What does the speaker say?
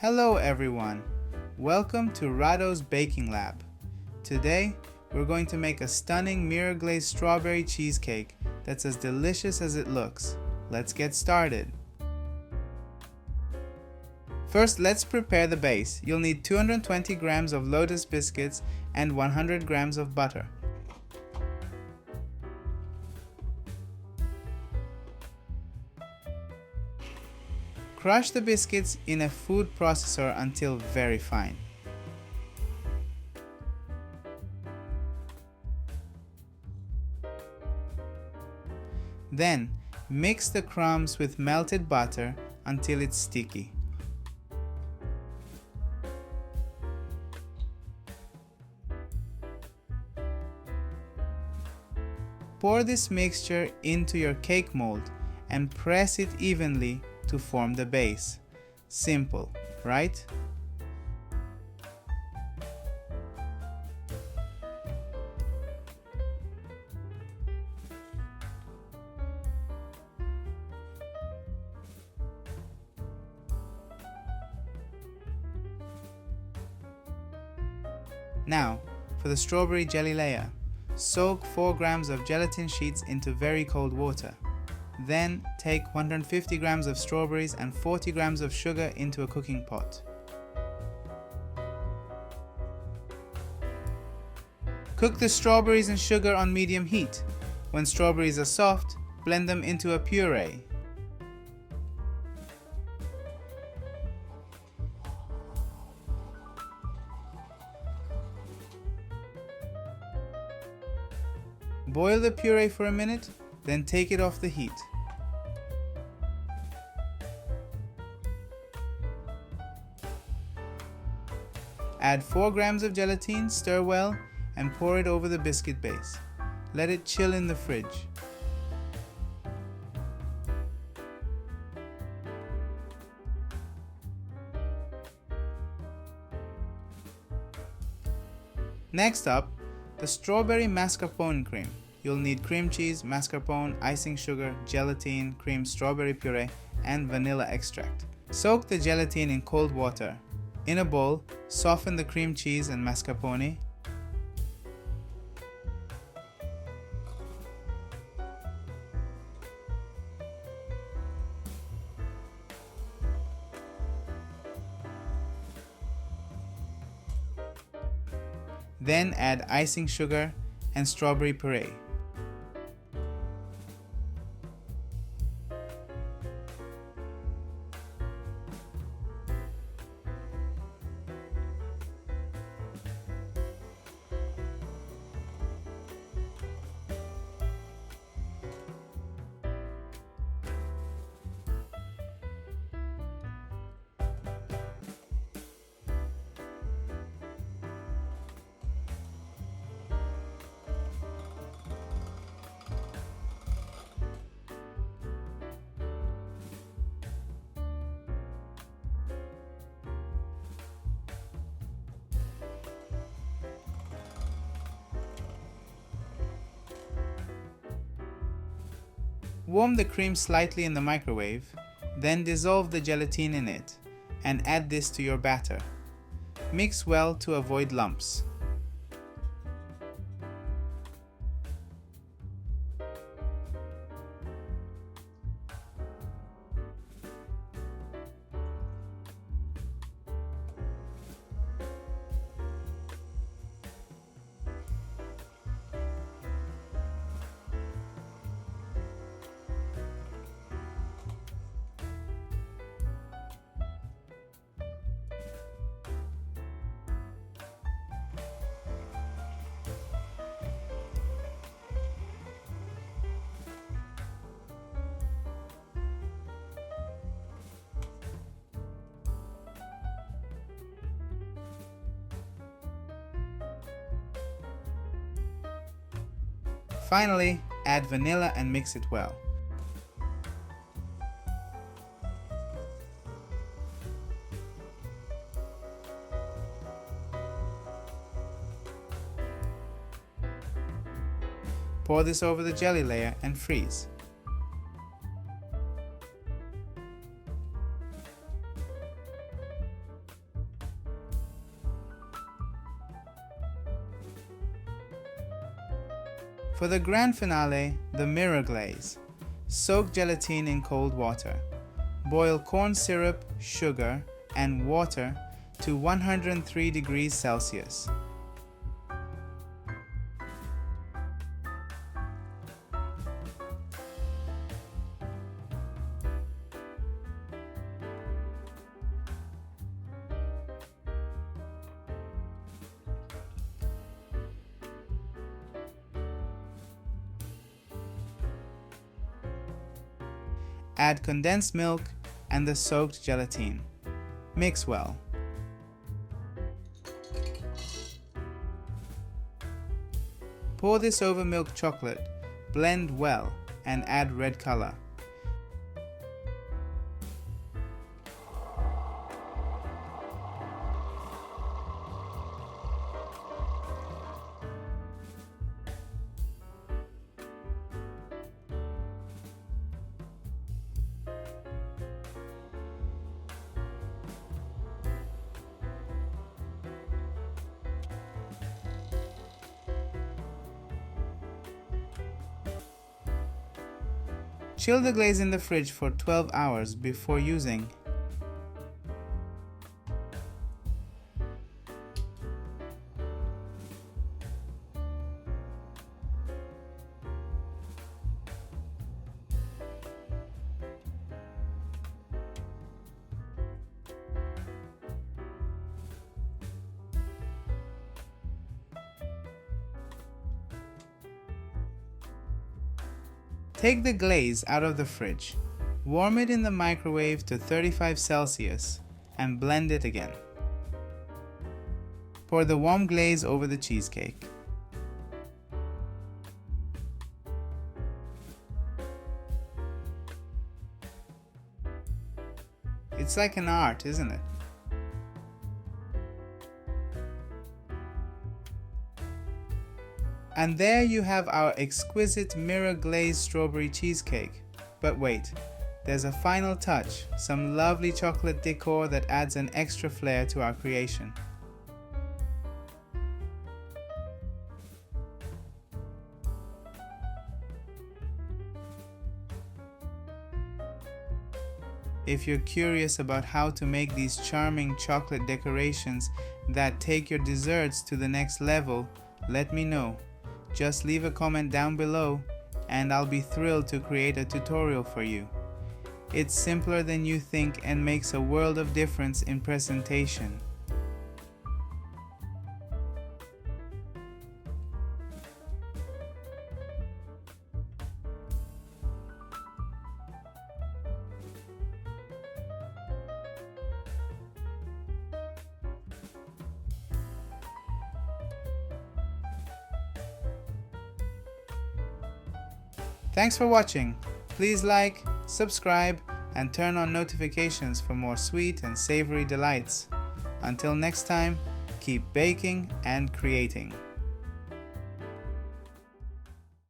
Hello everyone! Welcome to Rado's Baking Lab. Today, we're going to make a stunning mirror glazed strawberry cheesecake that's as delicious as it looks. Let's get started. First, let's prepare the base. You'll need 220 grams of lotus biscuits and 100 grams of butter. Crush the biscuits in a food processor until very fine. Then, mix the crumbs with melted butter until it's sticky. Pour this mixture into your cake mold and press it evenly to form the base. Simple, right? Now, for the strawberry jelly layer. Soak 4 grams of gelatin sheets into very cold water. Then, take 150 grams of strawberries and 40 grams of sugar into a cooking pot. Cook the strawberries and sugar on medium heat. When strawberries are soft, blend them into a puree. Boil the puree for a minute, then take it off the heat. Add 4 grams of gelatine, stir well, and pour it over the biscuit base. Let it chill in the fridge. Next up, the strawberry mascarpone cream. You'll need cream cheese, mascarpone, icing sugar, gelatine, cream, strawberry puree, and vanilla extract. Soak the gelatine in cold water. In a bowl, soften the cream cheese and mascarpone. Then add icing sugar and strawberry puree. Warm the cream slightly in the microwave, then dissolve the gelatine in it and add this to your batter. Mix well to avoid lumps. Finally, add vanilla and mix it well. Pour this over the jelly layer and freeze. For the grand finale, the mirror glaze. Soak gelatine in cold water. Boil corn syrup, sugar, and water to 103 degrees Celsius. Add condensed milk and the soaked gelatine. Mix well. Pour this over milk chocolate, blend well, and add red color. Chill the glaze in the fridge for 12 hours before using. Take the glaze out of the fridge, warm it in the microwave to 35 Celsius, and blend it again. Pour the warm glaze over the cheesecake. It's like an art, isn't it? And there you have our exquisite mirror glazed strawberry cheesecake. But wait, there's a final touch, some lovely chocolate decor that adds an extra flair to our creation. If you're curious about how to make these charming chocolate decorations that take your desserts to the next level, let me know. Just leave a comment down below and I'll be thrilled to create a tutorial for you. It's simpler than you think and makes a world of difference in presentation. Thanks for watching. Please like, subscribe, and turn on notifications for more sweet and savory delights. Until next time, keep baking and creating.